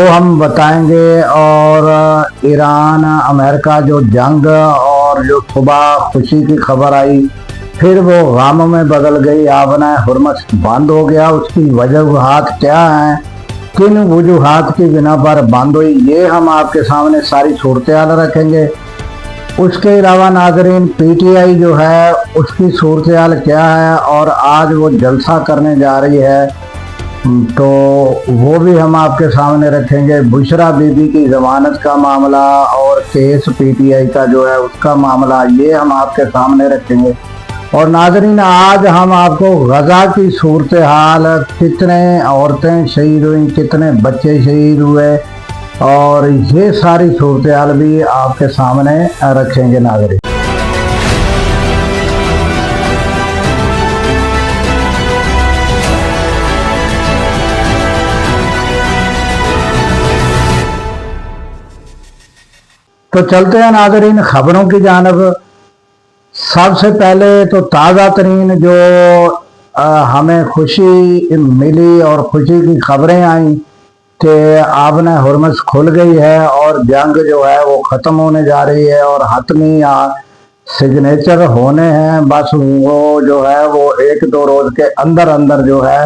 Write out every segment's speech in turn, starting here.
تو ہم بتائیں گے، اور ایران امریکہ جو جنگ اور جو صبح خوشی کی خبر آئی پھر وہ غم میں بدل گئی، آبنۂ ہرمز بند ہو گیا، اس کی وجوہات کیا ہیں، کن وجوہات کی بنا پر بند ہوئی، یہ ہم آپ کے سامنے ساری صورتحال رکھیں گے۔ اس کے علاوہ ناظرین پی ٹی آئی جو ہے اس کی صورتحال کیا ہے، اور آج وہ جلسہ کرنے جا رہی ہے تو وہ بھی ہم آپ کے سامنے رکھیں گے۔ بشرا بی بی کی ضمانت کا معاملہ اور کیس پی ٹی آئی کا جو ہے اس کا معاملہ، یہ ہم آپ کے سامنے رکھیں گے۔ اور ناظرین آج ہم آپ کو غزہ کی صورتحال، کتنے عورتیں شہید ہوئیں، کتنے بچے شہید ہوئے، اور یہ ساری صورتحال بھی آپ کے سامنے رکھیں گے ناظرین۔ تو چلتے ہیں ناظرین خبروں کی جانب۔ سب سے پہلے تو تازہ ترین جو ہمیں خوشی ملی اور خوشی کی خبریں آئیں کہ آبنۂ ہرمز کھل گئی ہے اور جنگ جو ہے وہ ختم ہونے جا رہی ہے اور حتمی سگنیچر ہونے ہیں، بس وہ جو ہے وہ 1-2 روز کے اندر اندر جو ہے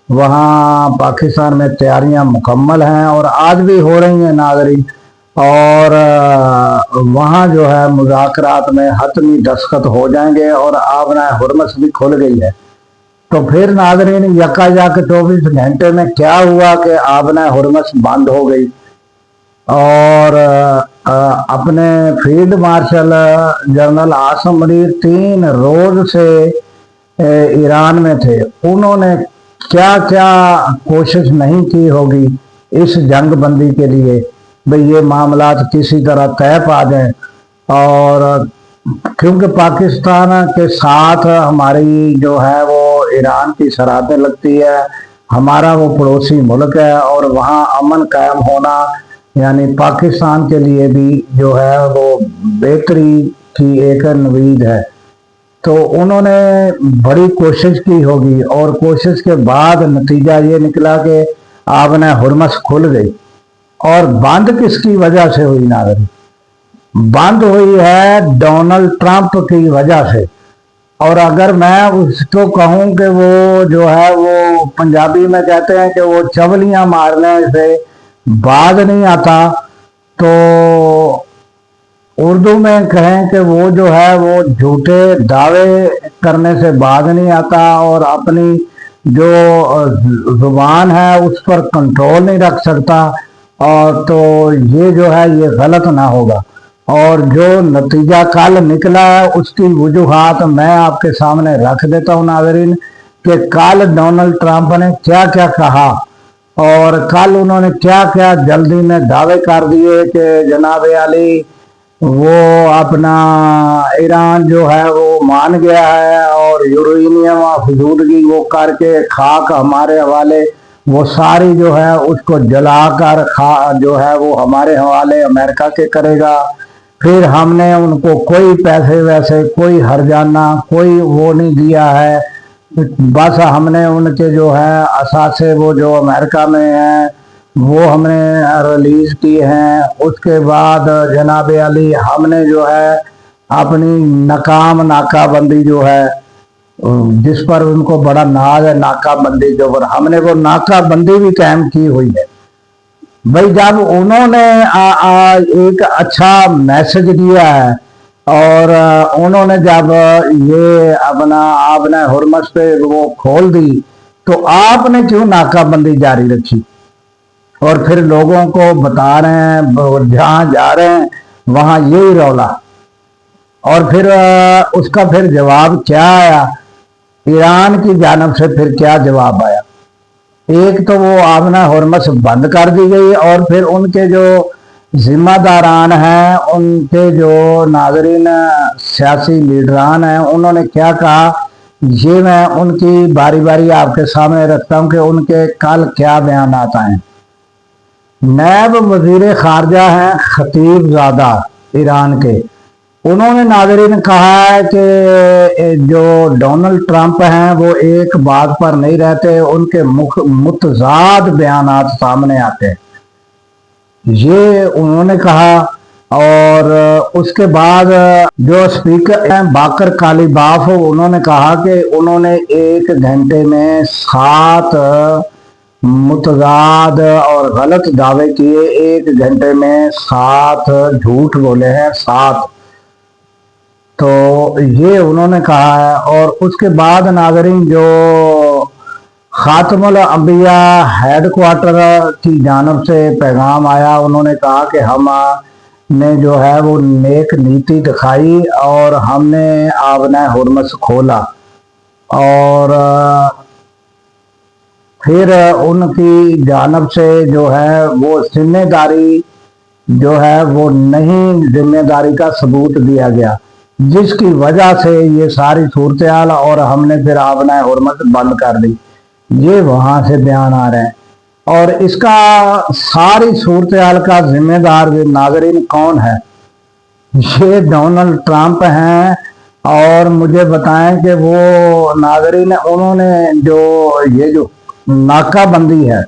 وہاں پاکستان میں تیاریاں مکمل ہیں اور آج بھی ہو رہی ہیں ناظرین، اور وہاں جو ہے مذاکرات میں حتمی دستخط ہو جائیں گے اور آبنۂ ہرمز بھی کھل گئی ہے۔ تو پھر ناظرین یکا یک 24 گھنٹے میں کیا ہوا کہ آبنۂ ہرمز بند ہو گئی، اور اپنے field marshal general Asim Munir 3 روز سے ایران میں تھے، انہوں نے کیا کیا کوشش نہیں کی ہوگی اس جنگ بندی کے لیے، بھئی یہ معاملات کسی طرح طے پا جائیں، اور کیونکہ پاکستان کے ساتھ ہماری جو ہے وہ ایران کی سرحدیں لگتی ہے، ہمارا وہ پڑوسی ملک ہے، اور وہاں امن قائم ہونا یعنی پاکستان کے لیے بھی جو ہے وہ بہتری کی ایک نوید ہے۔ تو انہوں نے بڑی کوشش کی ہوگی اور کوشش کے بعد نتیجہ یہ نکلا کہ آبنۂ ہرمز کھل گئی۔ اور بند کس کی وجہ سے ہوئی ناظرین؟ بند ہوئی ہے ڈونلڈ ٹرمپ کی وجہ سے، اور اگر میں اس کو کہوں کہ وہ جو ہے وہ پنجابی میں کہتے ہیں کہ وہ چولیاں مارنے سے باز نہیں آتا، تو اردو میں کہیں کہ وہ جو ہے وہ جھوٹے دعوے کرنے سے باز نہیں آتا، اور اپنی جو زبان ہے اس پر کنٹرول نہیں رکھ سکتا، اور تو یہ جو ہے یہ غلط نہ ہوگا۔ اور جو نتیجہ کل نکلا ہے اس کی وجوہات میں آپ کے سامنے رکھ دیتا ہوں ناظرین، کہ کل ڈونلڈ ٹرمپ نے کیا کیا کہا، اور کل انہوں نے کیا کیا جلدی میں دعوے کر دیے کہ جناب علی وہ اپنا ایران جو ہے وہ مان گیا ہے، اور یورینیم فزودگی وہ کر کے خاک ہمارے حوالے وہ ساری جو ہے اس کو جلا کر جو ہے وہ ہمارے حوالے امریکہ کے کرے گا، پھر ہم نے ان کو کوئی پیسے ویسے کوئی ہرجانہ کوئی وہ نہیں دیا ہے، بس ہم نے ان کے جو ہے اثاثے وہ جو امریکہ میں ہیں وہ ہم نے ریلیز کیے ہیں۔ اس کے بعد جناب علی ہم نے جو ہے اپنی ناکام ناکہ بندی جو ہے جس پر ان کو بڑا ناز ہے، ناکہ بندی جو پر ہم نے وہ ناکہ بندی بھی قائم کی ہوئی ہے۔ بھئی جب انہوں نے ایک اچھا میسج دیا ہے، اور انہوں نے جب یہ اپنا آبنۂ ہرمز پہ وہ کھول دی، تو آپ نے کیوں ناکہ بندی جاری رکھی، اور پھر لوگوں کو بتا رہے ہیں جہاں جا رہے ہیں وہاں یہی رولا، اور پھر اس کا پھر جواب کیا آیا، ایران کی جانب سے پھر کیا جواب آیا؟ ایک تو وہ آبنۂ ہرمز بند کر دی گئی، اور پھر ان کے جو ذمہ داران ہیں، ان کے جو ناظرین سیاسی لیڈران ہیں، انہوں نے کیا کہا، یہ میں ان کی باری باری آپ کے سامنے رکھتا ہوں کہ ان کے کل کیا بیانات آئیں۔ نائب وزیر خارجہ ہیں خطیب زادہ ایران کے، انہوں نے ناظرین کہا ہے کہ جو ڈونلڈ ٹرمپ ہیں وہ ایک بات پر نہیں رہتے، ان کے متضاد بیانات سامنے آتے ہیں۔ یہ انہوں نے کہا۔ اور اس کے بعد جو اسپیکر ہیں باقر کالیباف، انہوں نے کہا کہ انہوں نے 1 گھنٹے میں 7 متضاد اور غلط دعوے کیے، 1 گھنٹے میں 7 جھوٹ بولے ہیں، 7۔ تو یہ انہوں نے کہا ہے۔ اور اس کے بعد ناظرین جو خاتم الانبیاء ہیڈ کوارٹر کی جانب سے پیغام آیا، انہوں نے کہا کہ ہم نے جو ہے وہ نیک نیتی دکھائی اور ہم نے آبنہ حرمت کھولا، اور پھر ان کی جانب سے جو ہے وہ ذمہ داری جو ہے وہ نہیں، ذمہ داری کا ثبوت دیا گیا، جس کی وجہ سے یہ ساری صورتحال، اور ہم نے پھر آبنہ حرمت بند کر دی۔ یہ وہاں سے بیان آ رہے ہیں۔ اور اس کا ساری صورتحال کا ذمہ دار ناظرین کون ہے؟ یہ ڈونلڈ ٹرمپ ہیں۔ اور مجھے بتائیں کہ وہ ناظرین انہوں نے جو یہ جو ناکہ بندی ہے،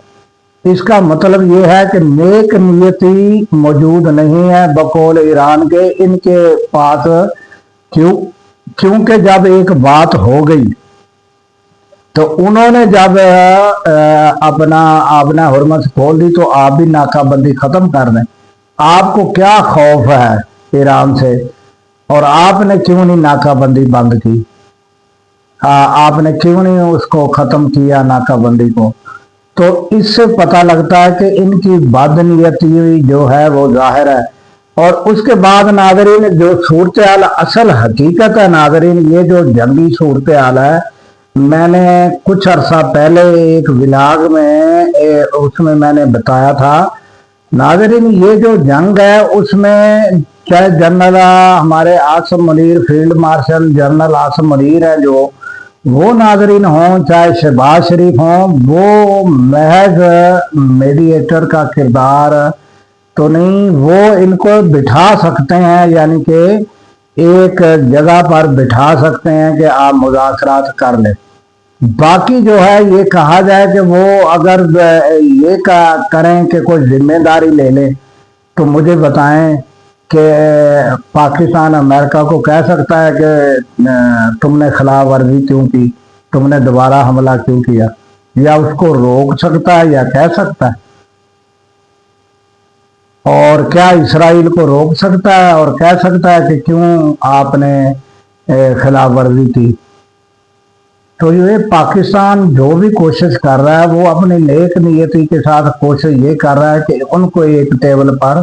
اس کا مطلب یہ ہے کہ نیک نیتی موجود نہیں ہے بقول ایران کے ان کے پاس، کیونکہ جب ایک بات ہو گئی تو انہوں نے جب اپنا آبنہ حرمت کھول دی تو آپ بھی ناکہ بندی ختم کر دیں۔ آپ کو کیا خوف ہے ایران سے، اور آپ نے کیوں نہیں ناکہ بندی بند کی؟ آپ نے کیوں نہیں اس کو ختم کیا ناکہ بندی کو؟ تو اس سے پتہ لگتا ہے کہ ان کی بد نیتی جو ہے وہ ظاہر ہے۔ اور اس کے بعد ناظرین جو صورتحال اصل حقیقت ہے ناظرین، یہ جو جنگی صورتحال ہے، میں نے کچھ عرصہ پہلے ایک ولاگ میں اس میں میں نے بتایا تھا ناظرین، یہ جو جنگ ہے اس میں چاہے جنرل ہمارے Asim Munir, field marshal general Asim Munir ہیں جو وہ ناظرین ہوں، چاہے شہباز شریف ہوں، وہ محض میڈیٹر کا کردار تو نہیں، وہ ان کو بٹھا سکتے ہیں، یعنی کہ ایک جگہ پر بٹھا سکتے ہیں کہ آپ مذاکرات کر لیں۔ باقی جو ہے یہ کہا جائے کہ وہ اگر یہ کریں کہ کوئی ذمہ داری لے لیں، تو مجھے بتائیں کہ پاکستان امریکہ کو کہہ سکتا ہے کہ تم نے خلاف ورزی کیوں کی، تم نے دوبارہ حملہ کیوں کیا، یا اس کو روک سکتا ہے یا کہہ سکتا ہے؟ اور کیا اسرائیل کو روک سکتا ہے اور کہہ سکتا ہے کہ کیوں آپ نے خلاف ورزی کی؟ تو یہ پاکستان جو بھی کوشش کر رہا ہے وہ اپنی نیک نیتی کے ساتھ کوشش یہ کر رہا ہے کہ ان کو ایک ٹیبل پر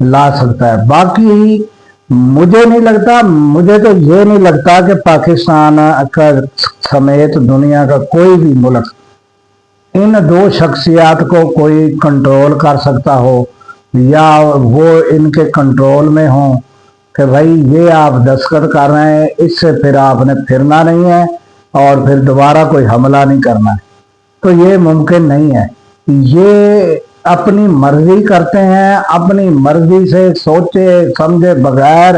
لا سکتا ہے۔ باقی مجھے نہیں لگتا، مجھے تو یہ نہیں لگتا کہ پاکستان کا سمیت دنیا کا کوئی بھی ملک ان 2 شخصیات کو کوئی کنٹرول کر سکتا ہو، یا وہ ان کے کنٹرول میں ہوں کہ بھائی یہ آپ دستخط کر رہے ہیں، اس سے پھر آپ نے پھرنا نہیں ہے اور پھر دوبارہ کوئی حملہ نہیں کرنا ہے۔ تو یہ ممکن نہیں ہے۔ یہ اپنی مرضی کرتے ہیں، اپنی مرضی سے سوچے سمجھے بغیر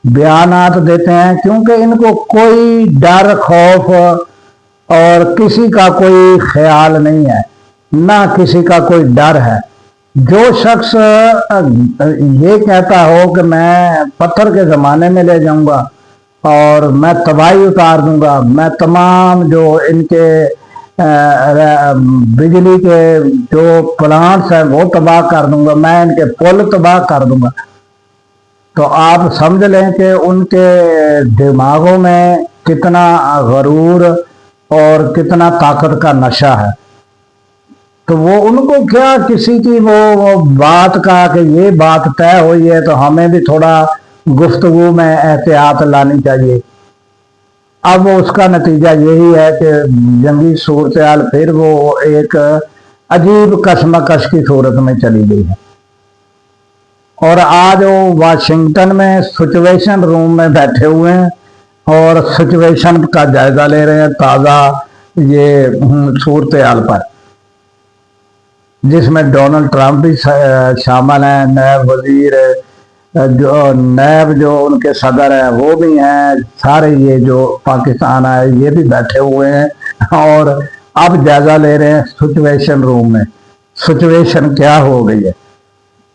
بیانات دیتے ہیں، کیونکہ ان کو کوئی ڈر خوف اور کسی کا کوئی خیال نہیں ہے، نہ کسی کا کوئی ڈر ہے۔ جو شخص یہ کہتا ہو کہ میں پتھر کے زمانے میں لے جاؤں گا اور میں تباہی اتار دوں گا، میں تمام جو ان کے بجلی کے جو پلانٹس ہیں وہ تباہ کر دوں گا، میں ان کے پل تباہ کر دوں گا، تو آپ سمجھ لیں کہ ان کے دماغوں میں کتنا غرور اور کتنا طاقت کا نشہ ہے۔ تو وہ ان کو کیا کسی کی وہ بات کا کہ یہ بات طے ہوئی ہے تو ہمیں بھی تھوڑا گفتگو میں احتیاط لانی چاہیے۔ اب اس کا نتیجہ یہی ہے کہ جنگی صورتحال پھر وہ ایک عجیب کشمکش کی صورت میں چلی گئی ہے۔ اور آج وہ واشنگٹن میں سچویشن روم میں بیٹھے ہوئے ہیں اور سچویشن کا جائزہ لے رہے ہیں تازہ یہ صورتحال پر، جس میں ڈونلڈ ٹرمپ بھی شامل ہیں، نائب وزیر جو ان کے صدر ہیں وہ بھی ہیں، سارے یہ جو پاکستان آئے یہ بھی بیٹھے ہوئے ہیں اور اب جائزہ لے رہے ہیں سچویشن روم میں، سچویشن کیا ہو گئی ہے۔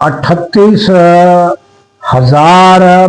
38,000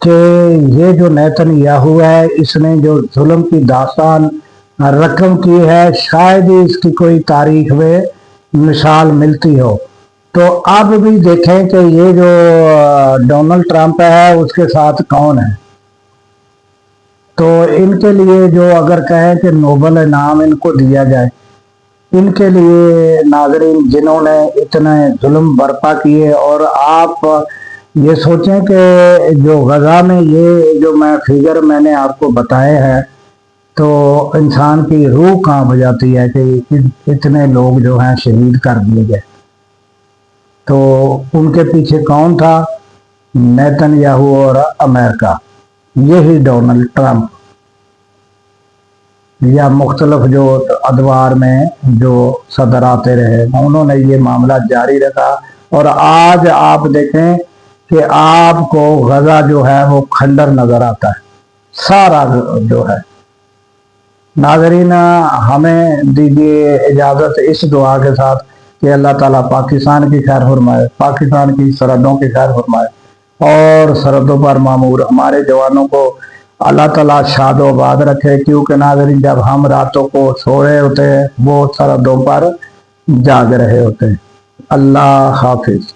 کہ یہ جو نیتن یاہو ہے اس نے جو ظلم کی داستان رقم کی ہے، شاید ہی اس کی کوئی تاریخ میں مثال ملتی ہو۔ تو اب بھی دیکھیں کہ یہ جو ڈونلڈ ٹرمپ ہے اس کے ساتھ کون ہے۔ تو ان کے لیے جو اگر کہیں کہ نوبل انعام ان کو دیا جائے، ان کے لیے ناظرین جنہوں نے اتنے ظلم برپا کیے، اور آپ یہ سوچیں کہ جو غزہ میں یہ جو فگر میں نے آپ کو بتائے ہیں، تو انسان کی روح کانپ جاتی ہے کہ اتنے لوگ جو ہیں شہید کر دیے گئے۔ تو ان کے پیچھے کون تھا؟ نیتن یاہو اور امریکہ، یہی ڈونلڈ ٹرمپ، یا مختلف جو ادوار میں جو صدر آتے رہے انہوں نے یہ معاملہ جاری رکھا۔ اور آج آپ دیکھیں کہ آپ کو غزہ جو ہے وہ کھنڈر نظر آتا ہے، سارا جو ہے۔ ناظرین ہمیں دیجیے اجازت اس دعا کے ساتھ کہ اللہ تعالیٰ پاکستان کی خیر فرمائے، پاکستان کی سرحدوں کی خیر فرمائے، اور سرحدوں پر معمور ہمارے جوانوں کو اللہ تعالیٰ شاد و آباد رکھے، کیونکہ ناظرین جب ہم راتوں کو سو رہے ہوتے ہیں وہ سرحدوں پر جاگ رہے ہوتے ہیں۔ اللہ حافظ۔